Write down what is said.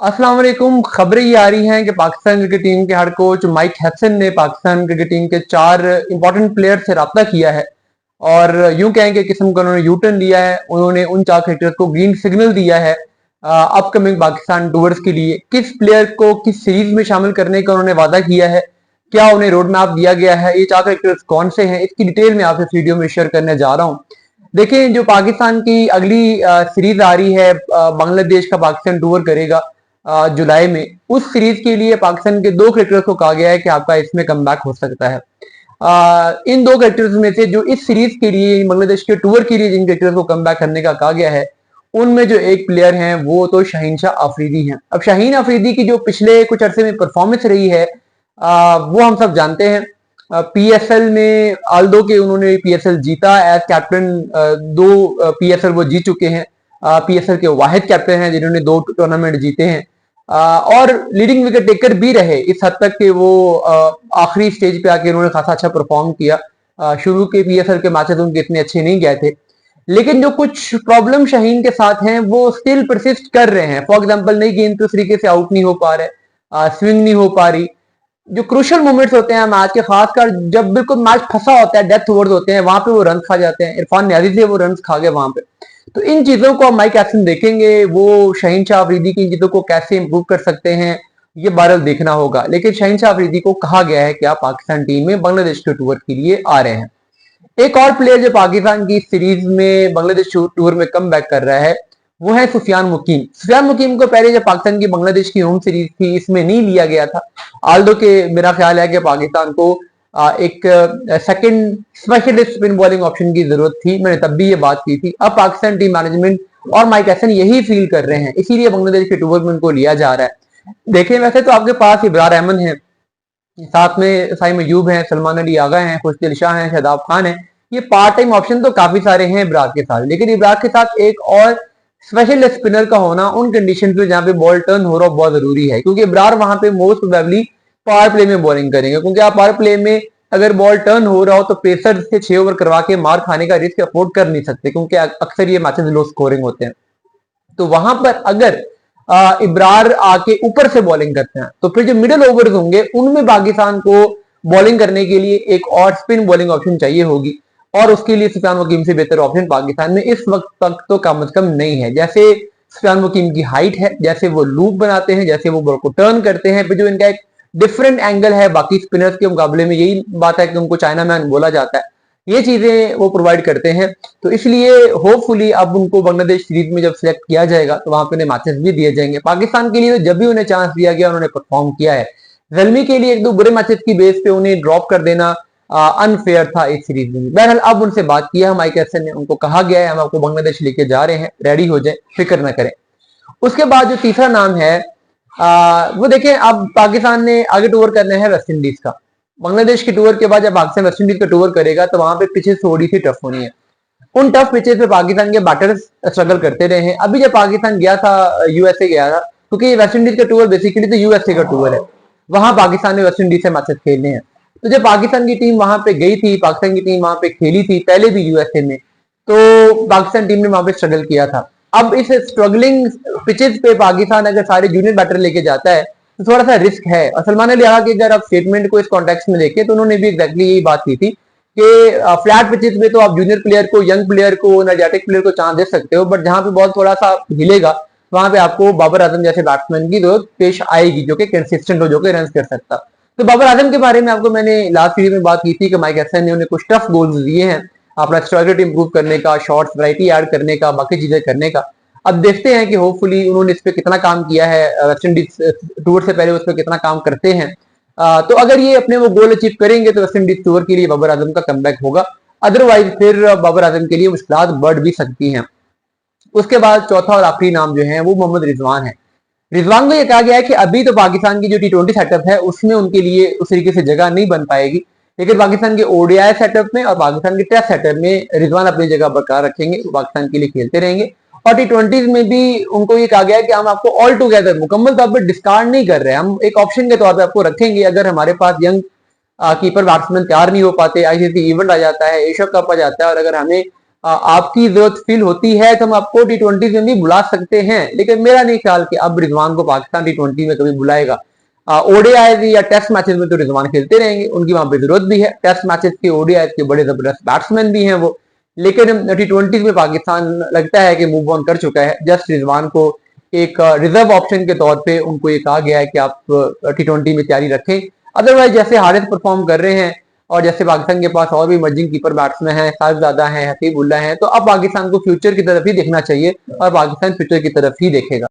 अस्सलाम वालेकुम। खबरें ये आ रही हैं कि पाकिस्तान क्रिकेट टीम के हेड कोच माइक हैसन ने पाकिस्तान क्रिकेट टीम के 4 इंपॉर्टेंट प्लेयर से राब्ता किया है और यूं कहें कि किस्म का उन्होंने यू टर्न लिया है। उन्होंने उन 4 क्रिकेटर्स को ग्रीन सिग्नल दिया है अपकमिंग पाकिस्तान टूर्स के लिए। किस प्लेयर को किस सीरीज में शामिल करने का उन्होंने वादा किया है, क्या उन्हें रोड मैप दिया गया है, ये 4 क्रिकेटर्स कौन से हैं, इसकी डिटेल में आपसे इस वीडियो में शेयर करने जा रहा हूं। देखिए, जो पाकिस्तान की अगली सीरीज आ रही है, बांग्लादेश का पाकिस्तान टूर करेगा जुलाई में। उस सीरीज के लिए पाकिस्तान के 2 क्रिकेटर्स को कहा गया है कि आपका इसमें कमबैक हो सकता है। इन 2 क्रिकेटर्स में से जो इस सीरीज के लिए, बांग्लादेश के टूर के लिए जिन क्रिकेटर्स को कमबैक करने का कहा गया है, उनमें जो एक प्लेयर हैं वो तो शाहीन शाह अफरीदी हैं। अब शाहीन अफरीदी की जो पिछले कुछ अरसे में परफॉर्मेंस रही है वो हम सब जानते हैं। पीएसएल में आल्दो के उन्होंने पीएसएल जीता एज कैप्टन। 2 पीएसएल वो जीत चुके हैं। पीएसएल के वाहिद कैप्टन हैं जिन्होंने 2 टूर्नामेंट जीते हैं और लीडिंग विकेट टेकर भी रहे इस हद तक कि वो आखिरी स्टेज पे आके उन्होंने खासा अच्छा परफॉर्म किया। शुरू के पीएसएल के मैचेस उनके इतने अच्छे नहीं गए थे, लेकिन जो कुछ प्रॉब्लम शाहीन के साथ हैं वो स्टिल परसिस्ट कर रहे हैं। फॉर एग्जांपल, नई गेंद पे उस तरीके से आउट नहीं हो पा रहे, स्विंग नहीं हो पा रही। जो क्रूशियल मोमेंट्स होते हैं मैच के, खासकर जब बिल्कुल मैच फंसा होता है, डेथ ओवर्स होते हैं, वहां पे वो रन खा जाते हैं। इरफान न्याजी से वो रन खा गए वहां पे। तो इन चीजों को माइक हैसन देखेंगे, वो शाहीन शाह अफरीदी की इन चीजों को कैसे इंप्रूव कर सकते हैं ये बहरहाल देखना होगा। लेकिन शाहीन शाह अफरीदी को कहा गया है कि आप पाकिस्तान टीम में बांग्लादेश के टूर के लिए आ रहे हैं। एक और प्लेयर जो पाकिस्तान की सीरीज में बांग्लादेश टूर में कम बैक कर रहा है वो है सुफियान मुकीम। सुफियान मुकीम को पहले जब पाकिस्तान की बांग्लादेश की होम सीरीज थी इसमें नहीं लिया गया था। आल्दो के मेरा ख्याल है कि पाकिस्तान को एक second specialist spin bowling option की जरूरत थी। मैंने तब भी ये बात की थी। अब पाकिस्तान टीम मैनेजमेंट और माइक हैसन यही फील कर रहे हैं, इसीलिए बांग्लादेश के टूर में उनको लिया जा रहा है। देखें, वैसे तो आपके पास इब्रार अहमद है, साथ में साइम अयूब हैं, सलमान अली आगा हैं, खुशदिल शाह हैं, शादाब खान है। ये पार्ट टाइम ऑप्शन तो काफी सारे हैं इब्रार के साथ, लेकिन इब्रार के साथ एक और स्पेशल स्पिनर का होना उन कंडीशन पे जहां पे बॉल टर्न हो रहा बहुत जरूरी है, क्योंकि इब्रार वहां पे मोस्ट प्रोबेबली पावर प्ले में बॉलिंग करेंगे। क्योंकि आप पावर प्ले में अगर बॉल टर्न हो रहा हो तो पेसर से 6 ओवर करवा के मार खाने का रिस्क अफोर्ड कर नहीं सकते, क्योंकि अक्सर ये मैचेस लो स्कोरिंग होते हैं। तो वहां पर अगर इब्रार आके ऊपर से बॉलिंग करते हैं तो फिर जो मिडिल ओवर्स होंगे उनमें पाकिस्तान को बॉलिंग करने के लिए एक और स्पिन बॉलिंग ऑप्शन चाहिए होगी, और उसके लिए सुफियान वकीम से बेहतर ऑप्शन पाकिस्तान में इस वक्त तक तो कम से कम नहीं है। जैसे सुफियान वकीम की हाइट है, जैसे वो लूप बनाते हैं, जैसे वो बॉल को टर्न करते हैं, फिर जो इनका एक डिफरेंट एंगल है बाकी स्पिनर्स के मुकाबले में, यही बात है कि उनको चाइना मैन बोला जाता है, ये चीजें वो प्रोवाइड करते हैं। तो इसलिए होपफुली अब उनको बांग्लादेश सीरीज में जब सिलेक्ट किया जाएगा तो वहां पे उन्हें मैचेस भी दिए जाएंगे। पाकिस्तान के लिए तो जब भी उन्हें चांस दिया गया उन्होंने परफॉर्म किया है। जल्मी के लिए 1-2 बुरे मैचेस की बेस पे उन्हें ड्रॉप कर देना अनफेयर था इस सीरीज में। बहरहाल अब उनसे बात किया है माइक हैसन ने, उनको कहा गया है हम आपको बांग्लादेश लेके जा रहे हैं, रेडी हो जाए, फिक्र ना करें। उसके बाद जो तीसरा नाम है वो देखें, अब पाकिस्तान ने आगे टूर करना है वेस्ट इंडीज का। बांग्लादेश के टूर के बाद जब पाकिस्तान वेस्ट इंडीज का टूर करेगा तो वहां पे पिचेस थोड़ी सी टफ होनी है। उन टफ पिचेस पे पाकिस्तान के बैटर्स स्ट्रगल करते रहे हैं। अभी जब पाकिस्तान गया था, यूएसए गया था, क्योंकि वेस्ट इंडीज का टूर बेसिकली तो यूएसए का टूर है, वहां पाकिस्तान ने वेस्ट इंडीज से मैचेस खेलने हैं। तो जब पाकिस्तान की टीम वहां पे गई थी, पाकिस्तान की टीम वहां पे खेली थी पहले भी यूएसए में, तो पाकिस्तान टीम ने वहां पे स्ट्रगल किया था। अब इस स्ट्रगलिंग पिचेस पे पाकिस्तान अगर सारे जूनियर बैटर लेके जाता है तो थोड़ा सा रिस्क है। और सलमान अली आगा की अगर आप स्टेटमेंट को इस कॉन्टेक्स्ट में देखें तो उन्होंने भी एग्जैक्टली यही बात की थी कि फ्लैट पिचेस में तो आप जूनियर प्लेयर को, यंग प्लेयर को, एनर्जेटिक प्लेयर को चांस दे सकते हो, बट जहां पे बॉल थोड़ा सा हिलेगा वहां पे आपको बाबर आजम जैसे बैट्समैन की जरूरत पेश आएगी जो कि कंसिस्टेंट हो, जो कि रन कर सकता। तो बाबर आजम के बारे में आपको मैंने लास्ट वीडियो में बात की थी कि माइक हैसन ने उन्हें कुछ टफ गोल्स दिए हैं अपना स्ट्राइक रेट इंप्रूव करने का, शॉर्ट्स वैरायटी ऐड करने का, बाकी चीजें करने का। अब देखते हैं कि होपफुली उन्होंने इस पे कितना काम किया है, वेस्ट इंडीज टूर से पहले उस पर कितना काम करते हैं। तो अगर ये अपने वो गोल अचीव करेंगे तो वेस्ट इंडीज टूर के लिए बाबर आजम का कमबैक होगा, अदरवाइज फिर बाबर आजम के लिए मुश्किलात बढ़ भी सकती हैं। उसके बाद चौथा और आखिरी नाम जो है वो मोहम्मद रिजवान है। रिजवान को यह कहा गया है कि अभी तो पाकिस्तान की जो T20 सेटअप है उसमें उनके लिए उस तरीके से जगह नहीं बन पाएगी, लेकिन पाकिस्तान के ओडीआई सेटअप में और पाकिस्तान के टेस्ट सेटअप में रिजवान अपनी जगह बरकरार रखेंगे, पाकिस्तान के लिए खेलते रहेंगे। और T20 में भी उनको ये कहा गया है कि हम आपको ऑल टुगेदर मुकम्मल तौर पर डिस्कार्ड नहीं कर रहे हैं, हम एक ऑप्शन के तौर पर आपको रखेंगे। अगर हमारे पास यंग कीपर बैट्समैन तैयार नहीं हो पाते, आईसीसी इवेंट आ जाता है, एशिया कप आ जाता है, और अगर हमें आपकी जरूरत फील होती है तो हम आपको T20 में भी बुला सकते हैं, लेकिन मेरा नहीं ख्याल कि अब रिजवान को पाकिस्तान T20 में कभी बुलाएगा। ओडीआई या टेस्ट मैचेस में तो रिजवान खेलते रहेंगे, उनकी वहां पे जरूरत भी है। टेस्ट मैचेस के ओडीआई के बड़े जबरदस्त बैट्समैन भी हैं वो, लेकिन T20 में पाकिस्तान लगता है कि मूव ऑन कर चुका है। जस्ट रिजवान को एक रिजर्व ऑप्शन के तौर पे उनको ये कहा गया है कि आप T20 में तैयारी रखें। अदरवाइज जैसे हारिस परफॉर्म कर रहे हैं और जैसे पाकिस्तान के पास और भी इमर्जिंग कीपर बैट्समैन हैं, साहिबजादा हैं, हसीबुल्ला हैं, तो अब पाकिस्तान को फ्यूचर की तरफ ही देखना चाहिए और पाकिस्तान फ्यूचर की तरफ ही देखेगा।